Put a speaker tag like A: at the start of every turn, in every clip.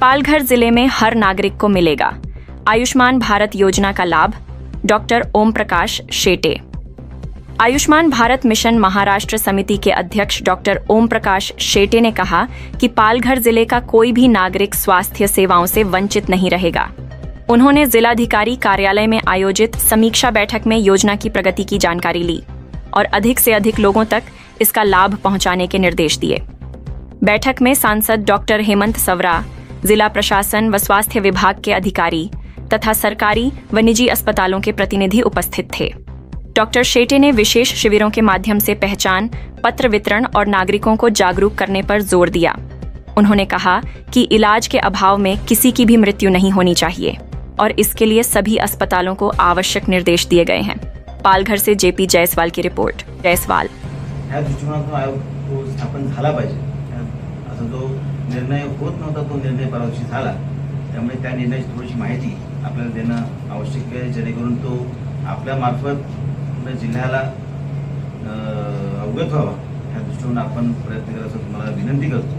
A: पालघर जिले में हर नागरिक को मिलेगा आयुष्मान भारत योजना का लाभ। डॉक्टर ओम प्रकाश शेटे। आयुष्मान भारत मिशन महाराष्ट्र समिति के अध्यक्ष डॉक्टर ओम प्रकाश शेटे ने कहा कि पालघर जिले का कोई भी नागरिक स्वास्थ्य सेवाओं से वंचित नहीं रहेगा। उन्होंने जिलाधिकारी कार्यालय में आयोजित समीक्षा बैठक में योजना की प्रगति की जानकारी ली और अधिक से अधिक लोगों तक इसका लाभ पहुंचाने के निर्देश दिए। बैठक में सांसद डॉक्टर हेमंत सवरा, जिला प्रशासन व स्वास्थ्य विभाग के अधिकारी तथा सरकारी व निजी अस्पतालों के प्रतिनिधि उपस्थित थे। डॉक्टर शेटे ने विशेष शिविरों के माध्यम से पहचान पत्र वितरण और नागरिकों को जागरूक करने पर जोर दिया। उन्होंने कहा कि इलाज के अभाव में किसी की भी मृत्यु नहीं होनी चाहिए और इसके लिए सभी अस्पतालों को आवश्यक निर्देश दिए गए हैं। पालघर से जेपी जायसवाल की रिपोर्ट। जायसवाल।
B: ह्या दृष्टिकोनातून आयोग स्थापन झाला पाहिजे, असा जो निर्णय होत नव्हता तो निर्णय परवाशी झाला। त्यामुळे त्या निर्णयाची थोडीशी माहिती आपल्याला देणं आवश्यक आहे, जेणेकरून तो आपल्या मार्फत जिल्ह्याला अवगत व्हावा ह्या दृष्टीने आपण प्रयत्न करायचा तुम्हाला विनंती करतो।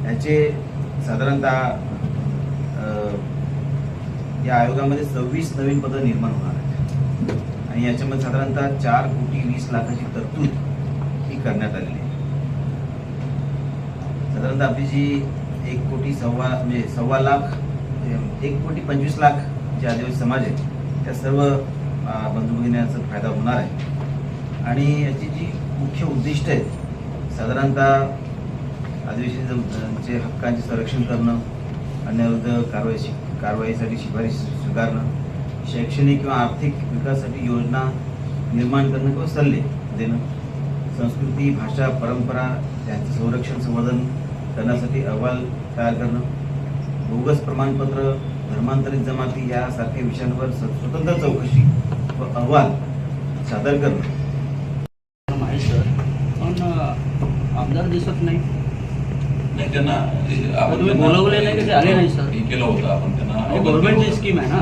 B: याचे साधारणतः या आयोगामध्ये 26 नवीन पदं निर्माण होणार आहेत आणि याच्यामध्ये साधारणतः 4,20,00,000ची तरतूद ही करण्यात आलेली आहे। साधारणतः आपली जी 1,25,00,000 1,25,00,000 जे आदिवासी समाज आहे त्या सर्व बंधू भगिनींचा फायदा होणार आहे आणि याची जी मुख्य उद्दिष्ट आहेत साधारणतः आदिवासींचे हक्कांचे संरक्षण करणं, अन्यायविरुद्ध कारवाईसाठी शिफारशी स्वीकारणं, शैक्षणिक किंवा आर्थिक विकासासाठी योजना निर्माण करणं किंवा सल्ले देणं, संस्कृती, भाषा, परंपरा यांचं संरक्षण संवर्धन करण्यासाठी अहवाल तयार करणं, बोगस प्रमाणपत्र, धर्मांतरित जमाती यासारख्या विषयांवर स्वतंत्र चौकशी व अहवाल सादर करणं।
C: माहिती सर पण आमदार दिसत नाही
D: त्यांना
C: बोलवले नाही की ते आले नाही सर।
D: हे केलं होतं आपण त्यांना
C: गव्हर्नमेंटची स्कीम आहे ना,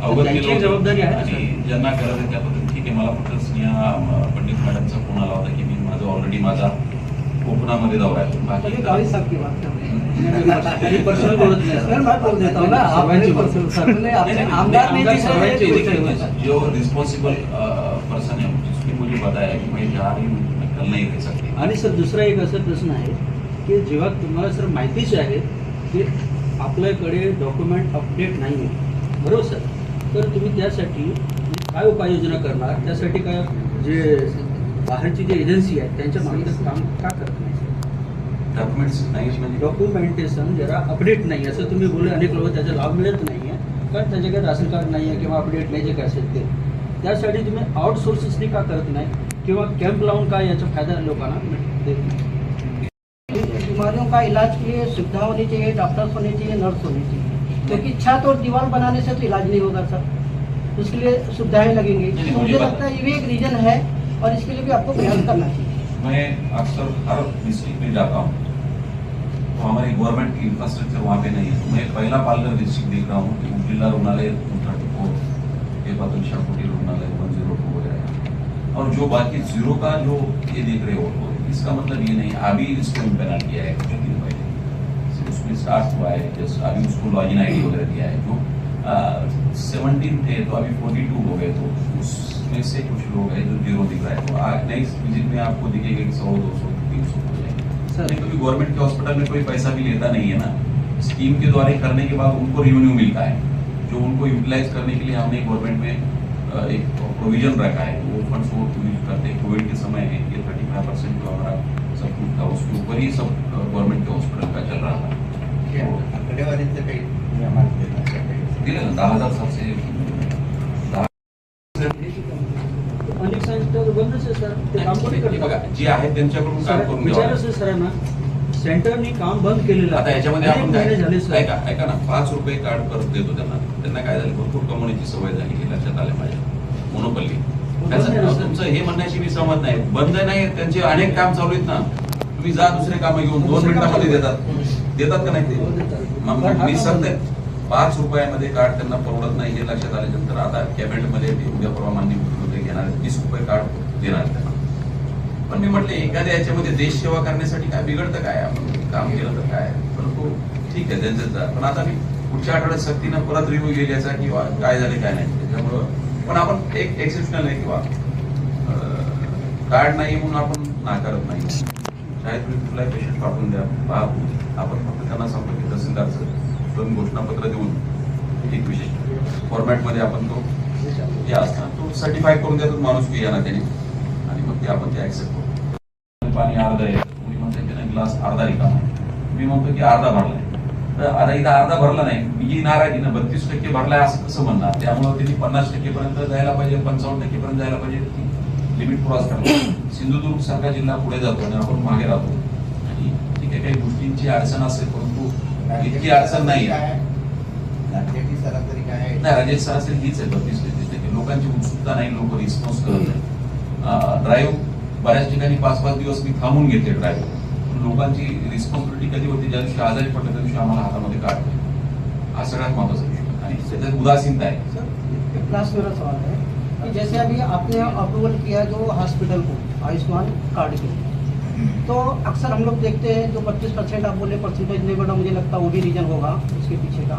D: अवगत केलं
C: जबाबदारी आहे
D: आणि ज्यांना गरज आहे त्या पद्धतीने ठीक आहे। मला फक्त स्नेहा पंडित मॅडमचा फोन आला होता की मी ऑलरेडी माझा कोकणामध्ये दौरा आहे, बाकी
C: पर्सनल बोलत
D: जो रिस्पॉन्सिबल पर्सन है जिसने मुझे बताया कि मैं जा रही हूँ, कल नहीं रह सकती।
C: आणि सर दुसरा एक असा प्रश्न आहे की जेव्हा तुम्हाला सर माहितीच आहे की आपल्याकडे डॉक्युमेंट अपडेट नाही आहे, बरोबर सर, तर तुम्ही त्यासाठी काय उपाययोजना करणार? त्यासाठी काय जे बाहेरची जी एजन्सी आहे त्यांच्या मार्फत काम का करत नाही?
D: डॉक्युमेंट्स नाही म्हणजे
C: डॉक्युमेंटेशन जरा अपडेट नाही असं तुम्ही बोलले, अनेक लोक त्याचा लाभ मिळत नाही आहे कारण त्याच्याकडे राशन कार्ड नाही आहे किंवा अपडेट नाही जे काय असेल ते, त्यासाठी तुम्ही आउटसोर्सेसनी का करत नाही किंवा कॅम्प लावून काय याचा फायदा लोकांना देत नाही?
E: बीमारियों का इलाज के लिए सुविधा होनी चाहिए, डॉक्टर्स होने चाहिए, नर्स होनी चाहिए, क्योंकि छत और दीवार बनाने से तो इलाज नहीं होगा सर, उसके लिए सुविधाएं लगेंगी। तो मुझे लगता है ये भी एक रीजन है और इसके लिए भी आपको प्रयास करना चाहिए। मैं
D: अक्सर हर डिस्ट्रिक्ट में जाता हूँ तो हमारी गवर्नमेंट इंफ्रास्ट्रक्चर वहाँ पे नहीं है। तो मैं पहला पालघर डिस्ट्रिक्ट देख रहा हूँ कि जिला रुग्णालय 34 के बाद शाकोटी रुग्णालय 102 वगैरह, और जो बाकी 0 का जो ये देख रहे हो तो इसका मतलब ये नहीं अभी इसको इम्पेनल किया है कुछ दिन पहले, उसमें स्टार्ट हुआ है, जस्ट अभी उसको लॉगिन ID वगैरह दिया है। जो 17 थे तो अभी 42 हो गए, तो उसमें से कुछ लोग हैं जो 0 दिख रहा है। तो नेक्स्ट विजिट में आपको दिखेगा कि 100, 200, 300 हो जाएंगे। क्योंकि गवर्नमेंट के हॉस्पिटल में कोई पैसा भी लेता नहीं है ना, स्कीम के द्वारा करने के बाद उनको रेवेन्यू मिलता है, जो उनको यूटिलाइज करने के लिए हमने गवर्नमेंट में एक प्रोविजन रखा है, वो फंड्स वो यूज करते हैं। कोविड के समय ये 35% जो हमारा सब कुछ था उसके ऊपर ही सब गवर्नमेंट के हॉस्पिटल का चल रहा था। दिले ना 10,000
C: अनेक सेंटर बंदच आहे सर, ते काम कोणी करते
D: बघा जे आहे त्यांच्याकडून काम करून घ्यावं।
C: सरांना सेंटरनी काम बंद केलेलं
D: आता याच्यामध्ये आपण
C: झाले सर,
D: ऐका ना, 5 रुपये कार्ड परत देतो त्यांना काय झालं, भरपूर कमवण्याची सवय झाली हे लक्षात आलं पाहिजे। मोनोपल्ली तुमचं हे म्हणण्याशी मी सहमत नाही, बंद नाही, त्यांचे अनेक काम चालू आहेत ना, तुम्ही जा दुसरे काम घेऊन 2 मिनिटांमध्ये देतात का नाही ते? मी सांगते 5 रुपयामध्ये कार्ड त्यांना परवडत नाही हे लक्षात आल्यानंतर आता कॅबिनेटमध्ये उद्या परवा मान्य मुख्यमंत्री घेणार 30 रुपये कार्ड देणार त्यांना। पण पण मी म्हटले एखाद्या याच्यामध्ये देश सेवा करण्यासाठी काय बिघडतं काय, आपण काम केलं तर काय, परंतु ठीक आहे त्यांचं. पण आता मी पुढच्या आठवड्यात सक्तीनं परत रिव्ह्यू घेईल याचा किंवा काय झाले काय नाही त्याच्यामुळं. पण आपण एक एक्सेप्शनल आहे किंवा कार्ड नाही म्हणून आपण नाकारत नाही. शाळेत तुम्ही कुठलाही पेशंट पाठवून द्या, पाहू. आपण फक्त त्यांना सांगतो की तहसीलदारचं 2 घोषणापत्र देऊन एक विशेष फॉर्मॅटमध्ये आपण तो जे असणार तो सर्टिफाय करून देतो माणूस की या नात्याने, आणि मग ते आपण ते ऍक्सेप्ट करतो. पाणी अर्धा आहे, तुम्ही म्हणता की ग्लास अर्धा रिकामा आहे, मी म्हणतो की अर्धा भरलाय. तर इथं अर्धा भरला नाही, मी नाराजी ना 32% भरलाय असं कसं म्हणणार. त्यामुळे त्यांनी 50% पर्यंत जायला पाहिजे, 55% पर्यंत जायला पाहिजे, लिमिट क्रॉस करतो. सिंधुदुर्ग सारखा जिल्हा पुढे जातो आणि आपण मागे राहतो. आणि ठीक आहे काही गोष्टींची अडचण असेल, परंतु इतकी अडचण नाही आहे.
B: राज्याची सरासरी काय आहे?
D: नाही, राज्याची सरासरी हीच आहे 32-33%. लोकांची उत्सुकता नाही, लोक रिस्पॉन्स करत नाही. ड्राईव्ह बऱ्याच ठिकाणी 5-5 दिवस मी थांबून घेते ड्राईव्ह. लोकांची रिस्पॉन्सिबिलिटी कधी होती, ज्या दिवशी आजारी पडलं त्या दिवशी आम्हाला हातामध्ये काढतो. हा सगळ्यात महत्वाचा विषय आणि त्याच्यात उदासीनता आहे.
E: सर लास्ट मेरा सवाल है कि जैसे अभी आपने अप्रूवल किया जो हॉस्पिटल को आयुष्मान कार्ड के, तो अक्सर हम लोग देखते हैं जो 25% आप बोले परसेंटेज नहीं बढ़ा, मुझे लगता है वो भी रीजन होगा उसके पीछे का,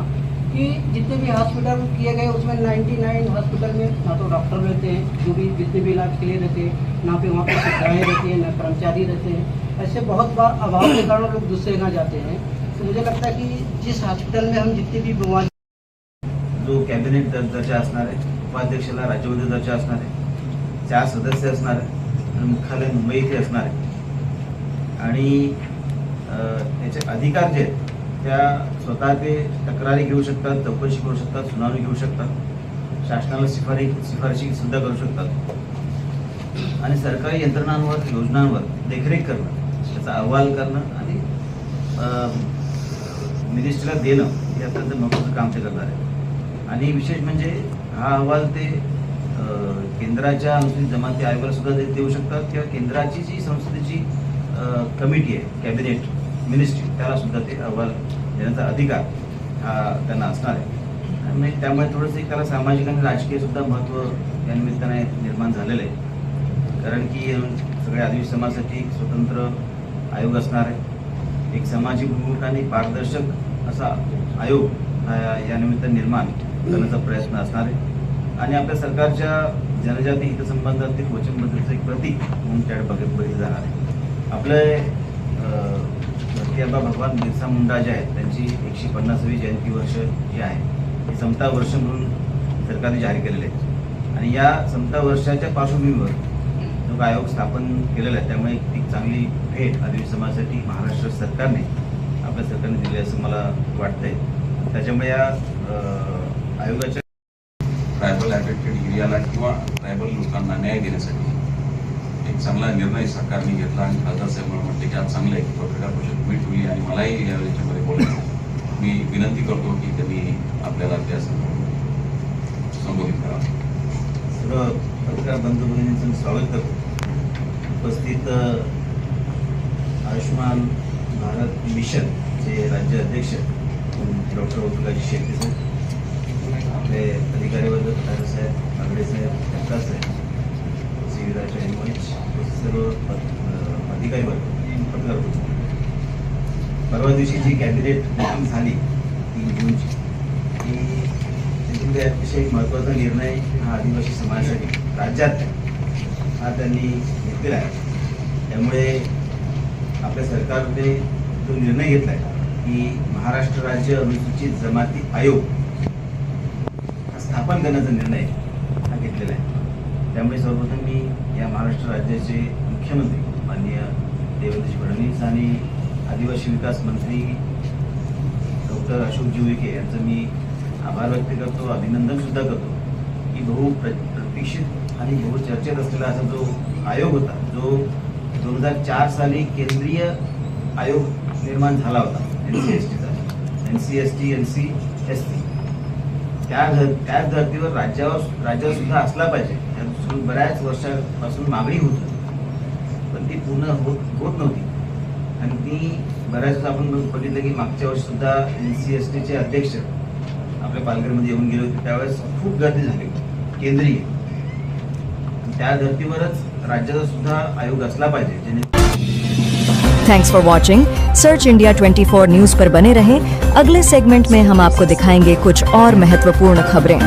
E: कि जितने भी हॉस्पिटल किए गए उसमें 99 हॉस्पिटल में ना तो डॉक्टर रहते हैं जो भी जितने भी इलाज के लिए रहते हैं, ना पे वहाँ पर सुविधाएँ रहती हैं, ना कर्मचारी रहते हैं. ऐसे बहुत बार अभाव के कारण लोग दूसरे जगह जाते हैं. तो मुझे लगता है कि जिस हॉस्पिटल में हम जितनी भी बीमारी
B: जो कॅबिनेट दर्जा असणार आहे, उपाध्यक्षाला राज्यमंत्री दर्जा असणार आहे, 4 सदस्य असणार आहे आणि मुख्यालय मुंबई इथे असणार आहे. आणि त्याचे अधिकार जे आहेत त्या स्वतः ते तक्रारी घेऊ शकतात, चौकशी करू शकतात, सुनावणी घेऊ शकतात, शासनाला शिफारशी सुद्धा करू शकतात आणि सरकारी यंत्रणांवर योजनांवर देखरेख करणं, त्याचा अहवाल करणं आणि मिनिस्ट्रीला देणं हे अत्यंत महत्त्वाचं काम ते करणार आहे. आणि विशेष म्हणजे हा अहवाल ते केंद्राच्या अनुसूचित जमाती आयोगाला सुद्धा देऊ शकतात किंवा केंद्राची जी संसदेची कमिटी आहे कॅबिनेट मिनिस्ट्री त्याला सुद्धा ते अहवाल देण्याचा अधिकार हा त्यांना असणार आहे. आणि त्यामुळे थोडंसं त्याला सामाजिक आणि राजकीय सुद्धा महत्त्व या निमित्ताने निर्माण झालेलं आहे. कारण की सगळ्या आदिवासी समाजासाठी एक स्वतंत्र आयोग असणार आहे, एक सामाजिक भूमिका आणि पारदर्शक असा आयोग हा या निमित्ताने निर्माण करण्याचा प्रयत्न असणार आहे. आणि आपल्या सरकारच्या जनजाती हितसंबंधातील वचनबद्धतेचं एक प्रतीक म्हणून त्याकडे बघितलं जाणार आहे. आपले धरती आबा भगवान बिरसा मुंडा जे आहेत त्यांची 150वी जयंती वर्ष जी आहे ही समता वर्ष म्हणून सरकारने जाहीर केलेले आहे. आणि या समता वर्षाच्या पार्श्वभूमीवर जो आयोग स्थापन केलेला आहे त्यामुळे एक चांगली भेट आदिवासी समाजासाठी महाराष्ट्र सरकारने आपल्या सरकारने दिली असं मला वाटतंय. त्याच्यामुळे या आयोगाच्या
D: ट्रायबल अफेक्टेड एरियाला किंवा ट्रायबल लोकांना न्याय देण्यासाठी एक चांगला निर्णय सरकारने घेतला आणि खासदार साहेब मला म्हटले की आज चांगलं आहे की पत्रकार परिषद मीट होईल आणि मलाही याच्यामध्ये बोलायचं. मी विनंती करतो की त्यांनी आपल्याला त्या संबोधित करावं.
B: सर्व पत्रकार बंधू भगिनींचं स्वागत करतो. उपस्थित आयुष्मान भारत मिशनचे राज्य अध्यक्ष डॉक्टर ओम प्रकाश शेटे साहेब, आपले अधिकारी वर्ग साहेब, आगडे साहेब, जगताप साहेब, विराच्या सर्व अधिकारी वर्ग, पत्रकार वर्ग. परवा दिवशी जी कॅबिनेट मीटिंग झाली 3 जूनची ती त्याच्यामध्ये अतिशय महत्त्वाचा निर्णय हा आदिवासी समाजासाठी राज्यात हा त्यांनी घेतलेला आहे. त्यामुळे आपल्या सरकारने जो निर्णय घेतला आहे की महाराष्ट्र राज्य अनुसूचित जमाती आयोग हा स्थापन करण्याचा निर्णय हा घेतलेला आहे. त्यामुळे सर्वप्रथम मी या महाराष्ट्र राज्याचे मुख्यमंत्री माननीय देवेंद्र फडणवीस आणि आदिवासी विकास मंत्री डॉक्टर अशोकजी उईके यांचं मी आभार व्यक्त करतो, अभिनंदन सुद्धा करतो की प्रतीक्षित आणि बहुचर्चेत असलेला असा जो आयोग होता जो 2004 साली केंद्रीय आयोग निर्माण झाला होता NCSTचा, NCST NCST त्याच धर्तीवर राज्यावर सुद्धा असला पाहिजे यापासून बऱ्याच वर्षापासून मागणी होती पण ती पूर्ण होत नव्हती. आणि ती बऱ्याच आपण बघितलं की मागच्या वर्षी सुद्धा NCSTचे अध्यक्ष आपल्या पालघरमध्ये येऊन गेले होते. त्यावेळेस खूप गर्दी झाली केंद्रीय. त्या धर्तीवरच राज्याचा सुद्धा आयोग असला पाहिजे जेणे
F: thanks for watching. Search India 24 news पर बने रहें। अगले सेगमेंट में हम आपको दिखाएंगे कुछ और महत्वपूर्ण खबरें।